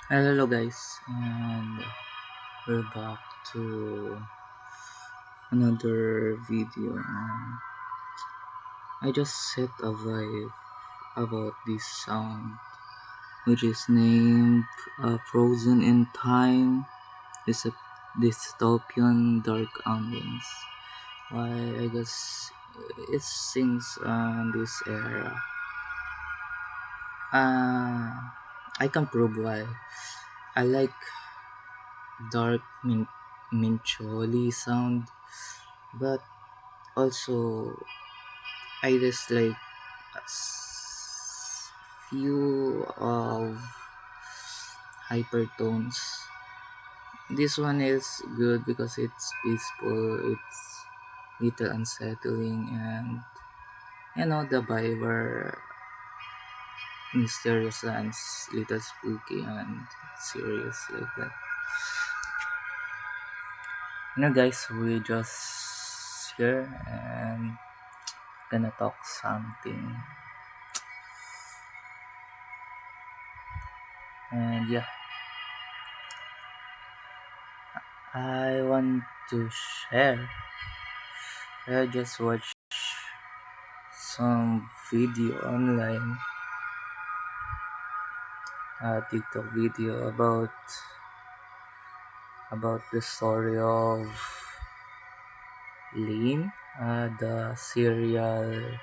Hello guys, and we're back to another video. I just set a vibe about this song, which is named "Frozen in Time." It's a dystopian dark ambience. Why I guess it sings on this era. I can prove why. I like dark mincholi sound, but also I dislike few of hypertones. This one is good because it's peaceful, it's little unsettling, and the vibe are mysterious and little spooky and serious like that. Guys, we just here and gonna talk something, and yeah, I want to share. I just watched some video online, a TikTok video about the story of Lane, the serial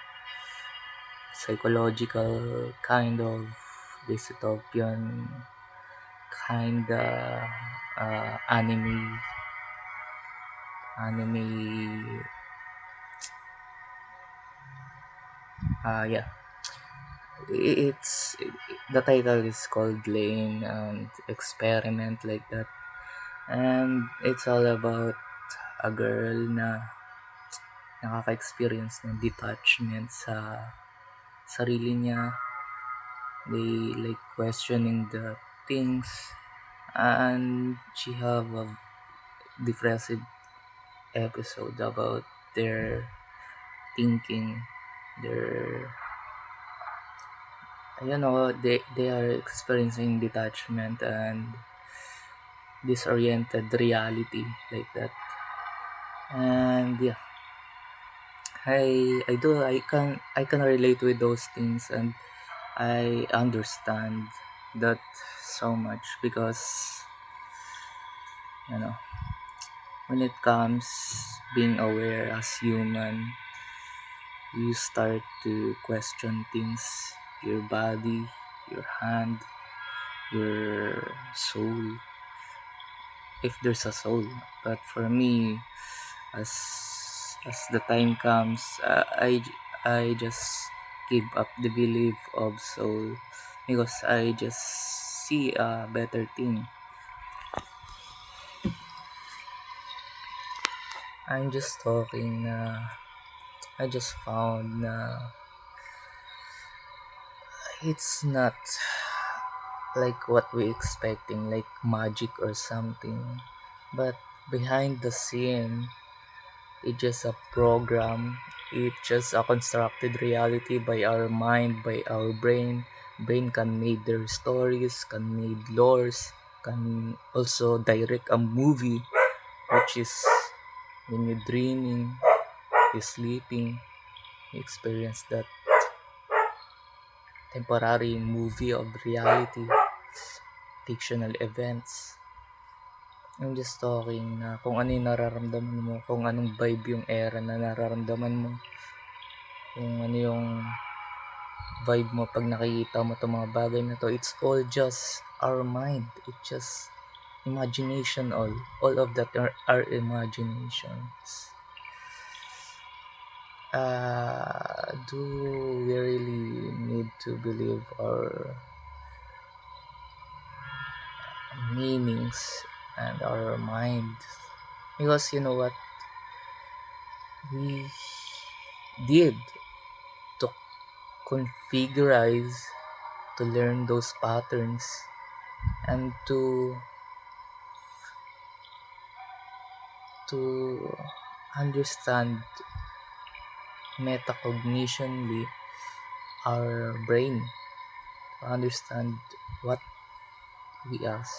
psychological kind of dystopian kind anime yeah, it's the title is called Lane and Experiment like that, and it's all about a girl na nakaka-experience ng detachment sa sarili niya. They like questioning the things, and she have a depressive episode about their thinking, their they are experiencing detachment and disoriented reality like that. And yeah, I can relate with those things, and I understand that so much because you know when it comes being aware as human, you start to question things, your body, your hand, your soul, if there's a soul. But for me, as the time comes, I just give up the belief of soul because I just see a better thing. I'm just talking I just found it's not like what we expecting, like magic or something, but behind the scene, it's just a program. It's just a constructed reality by our mind, by our brain. Brain can make their stories, can make lores, can also direct a movie, which is when you're dreaming, you're sleeping, you experience that temporary movie of reality, fictional events. I'm just talking na kung ano yung nararamdaman mo, kung anong vibe yung era na nararamdaman mo, kung ano yung vibe mo pag nakikita mo itong mga bagay na to. It's all just our mind. It's just imagination all of that are imaginations. Do we really need to believe our meanings and our mind? Because you know what, we did to configurize, to learn those patterns, and to understand metacognitionally our brain, to understand what we as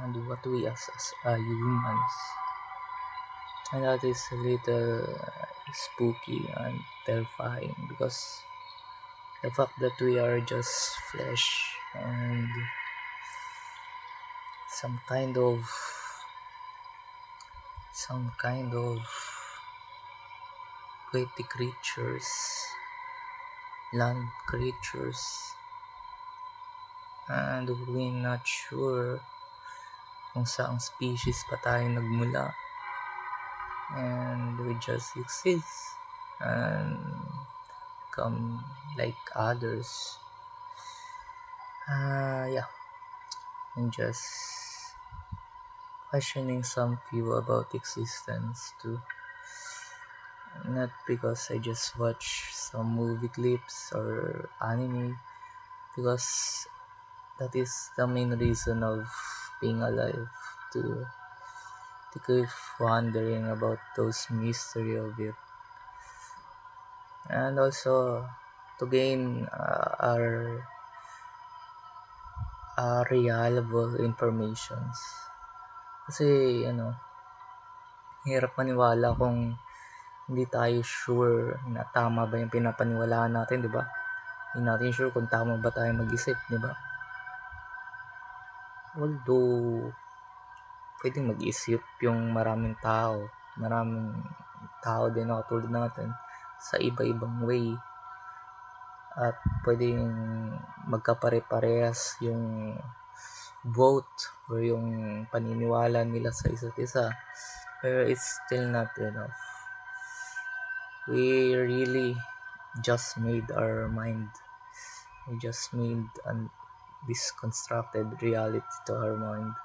and what we as humans, and that is a little spooky and terrifying because the fact that we are just flesh and some kind of some kind of poetic creatures, land creatures, and we're not sure kung saang species pa tayo nagmula, and we just exist and become like others. Yeah, and just questioning some view about existence too. Not because I just watch some movie clips or anime, because that is the main reason of being alive, to to keep wondering about those mystery of it, and also to gain reliable informations. Kasi hirap maniwala kung hindi tayo sure na tama ba yung pinapaniwalaan natin, di ba? Hindi natin sure kung tama ba tayo mag-isip, di ba? Although, pwedeng mag-isip yung maraming tao din na katulad natin sa iba-ibang way, at pwedeng magkapare-parehas yung vote or yung paniniwala nila sa isa't isa, pero it's still not enough. We really just made our mind. We just made this constructed reality to our mind.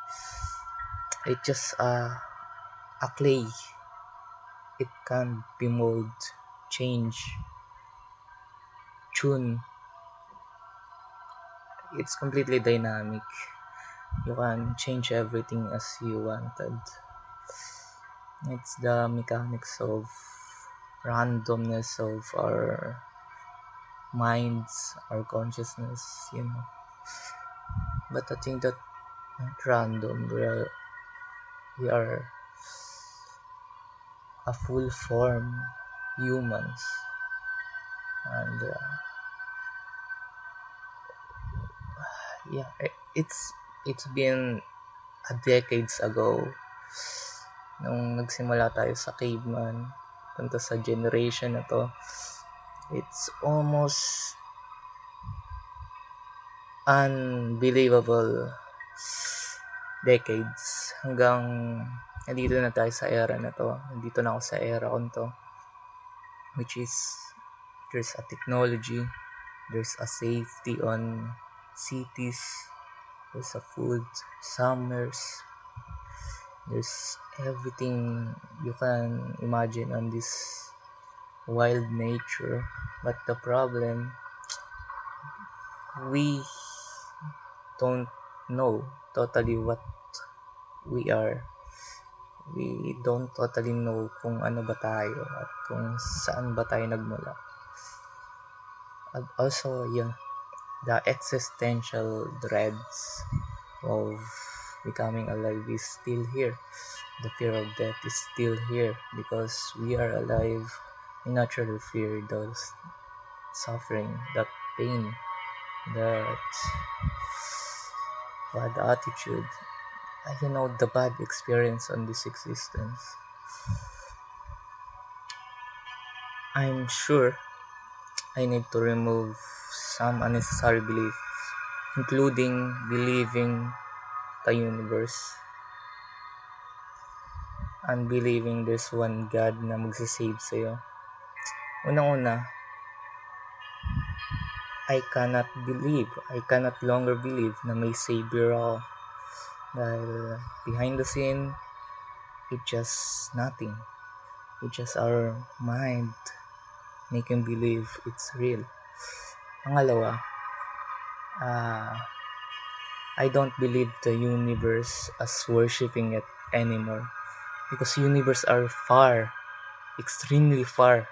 It's just a clay. It can be molded, change, tune. It's completely dynamic. You can change everything as you wanted. It's the mechanics of randomness of our minds, our consciousness. But I think that not random. We are a full form humans, and yeah, it's been a decades ago nung nagsimula tayo sa caveman punta sa generation na to. It's almost unbelievable decades hanggang nandito na tayo sa era na to. Nandito na ako sa era ko to, which is there's a technology, there's a safety on cities, there's a food, summers, there's everything you can imagine on this wild nature. But the problem, we don't know totally what we are. We don't totally know kung ano ba tayo at kung saan ba tayo nagmula. And also, the existential dreads of becoming alive is still here. The fear of death is still here because we are alive. We naturally fear those suffering, that pain, that bad attitude, the bad experience on this existence. I'm sure I need to remove some unnecessary beliefs, including believing the universe and believing there's one God na magsasave sa'yo. Unang-una, I cannot longer believe na may savior ako. Dahil behind the scene, it's just nothing. It's just our mind making believe it's real. Pangalawa, I don't believe the universe as worshipping it anymore. Because universe are far, extremely far.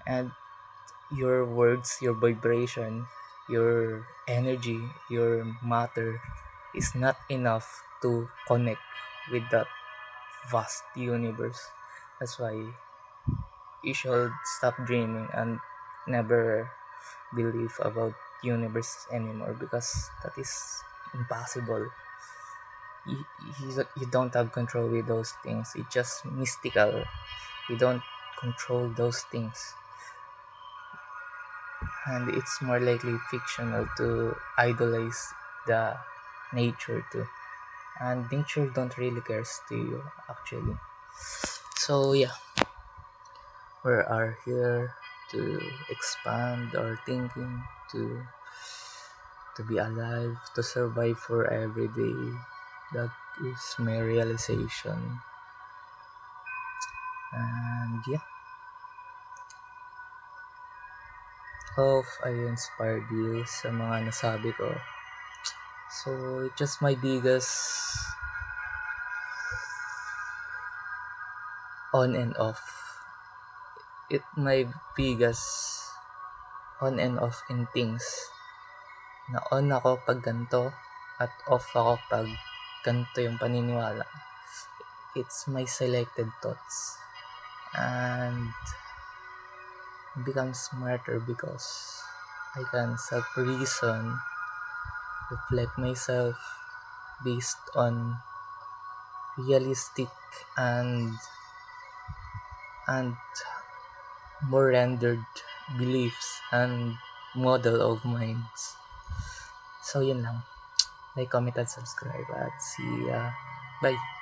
And your words, your vibration, your energy, your matter is not enough to connect with that vast universe. That's why you should stop dreaming and never believe about universe anymore, because that is impossible. You don't have control with those things. It's just mystical. You don't control those things, and it's more likely fictional to idolize the nature too. And nature don't really cares to you actually. So yeah, we are here to expand our thinking, to be alive, to survive for every day. That is my realization. And yeah, hope I inspired you sa mga nasabi ko. So, just my biggest on and off. My biggest on and off in things. Na on ako pag ganito at off ako pag ganito yung paniniwala. It's my selected thoughts. And become smarter because I can self-reason, reflect myself based on realistic and and more rendered beliefs and model of minds. So yun lang. Like, comment, and subscribe at see ya. Bye!